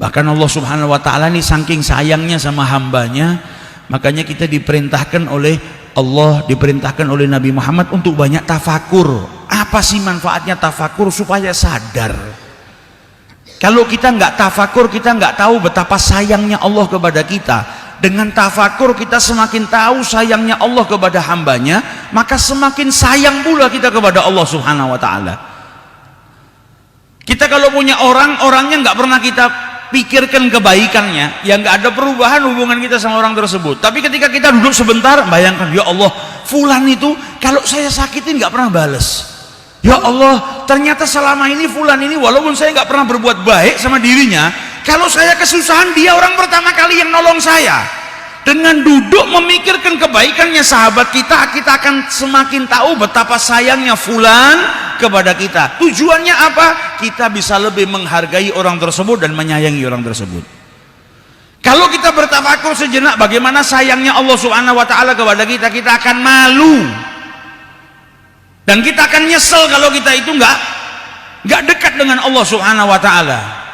Bahkan Allah Subhanahu wa taala ini saking sayangnya sama hambanya, makanya kita diperintahkan oleh Allah, diperintahkan oleh Nabi Muhammad untuk banyak tafakur. Apa sih manfaatnya tafakur? Supaya sadar. Kalau kita nggak tafakur, kita nggak tahu betapa sayangnya Allah kepada kita. Dengan tafakur kita semakin tahu sayangnya Allah kepada hambanya, maka semakin sayang pula kita kepada Allah Subhanahu wa taala. Kita kalau punya orangnya nggak pernah kita pikirkan kebaikannya, ya nggak ada perubahan hubungan kita sama orang tersebut. Tapi ketika kita duduk sebentar, bayangkan, ya Allah, fulan itu kalau saya sakitin nggak pernah bales. Ya Allah, ternyata selama ini fulan ini walaupun saya nggak pernah berbuat baik sama dirinya, kalau saya kesusahan dia orang pertama kali yang nolong saya. Dengan duduk memikirkan kebaikannya sahabat kita, kita akan semakin tahu betapa sayangnya fulan kepada kita. Tujuannya apa? Kita bisa lebih menghargai orang tersebut dan menyayangi orang tersebut. Kalau kita bertafakur sejenak bagaimana sayangnya Allah Subhanahu wa taala kepada kita, kita akan malu. Dan kita akan nyesel kalau kita itu enggak dekat dengan Allah Subhanahu wa taala.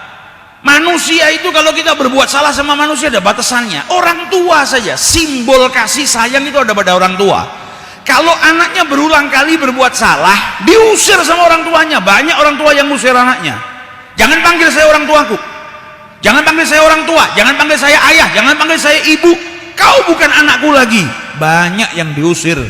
Manusia itu kalau kita berbuat salah sama manusia ada batasannya. Orang tua saja, simbol kasih sayang itu ada pada orang tua. Kalau anaknya berulang kali berbuat salah, diusir sama orang tuanya. Banyak orang tua yang ngusir anaknya. Jangan panggil saya orang tuaku, jangan panggil saya orang tua, jangan panggil saya ayah, jangan panggil saya ibu, kau bukan anakku lagi. Banyak yang diusir.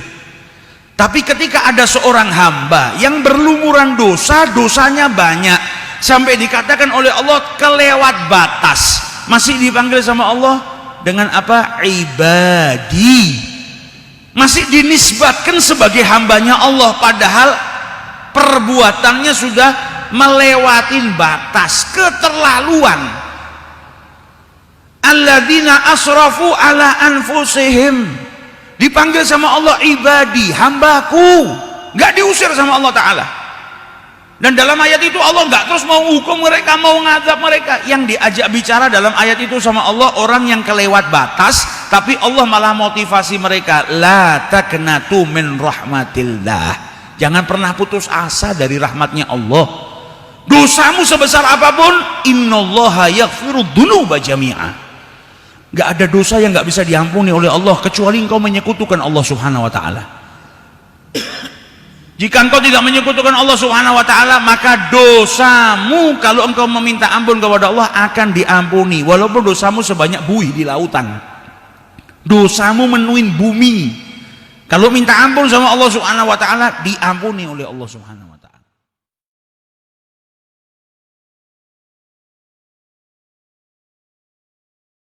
Tapi ketika ada seorang hamba yang berlumuran dosa, dosanya banyak, sampai dikatakan oleh Allah kelewat batas, masih dipanggil sama Allah dengan apa? Ibadi. Masih dinisbatkan sebagai hambanya Allah, padahal perbuatannya sudah melewatin batas, keterlaluan. Alladzina asrafu ala anfusihim, dipanggil sama Allah ibadi, hambaku, nggak diusir sama Allah Ta'ala. Dan dalam ayat itu Allah nggak terus mau hukum mereka, mau ngadab mereka. Yang diajak bicara dalam ayat itu sama Allah orang yang kelewat batas, tapi Allah malah motivasi mereka, la taqnatu min rahmatillah, jangan pernah putus asa dari rahmatnya Allah. Dosamu sebesar apapun, innallaha yaghfiru dzunuba jami'a, nggak ada dosa yang nggak bisa diampuni oleh Allah kecuali engkau menyekutukan Allah Subhanahu wa taala. Jika engkau tidak menyekutukan Allah Subhanahu wa taala, maka dosamu kalau engkau meminta ampun kepada Allah akan diampuni, walaupun dosamu sebanyak buih di lautan. Dosamu menuin bumi, kalau minta ampun sama Allah Subhanahu wa taala diampuni oleh Allah Subhanahu wa taala.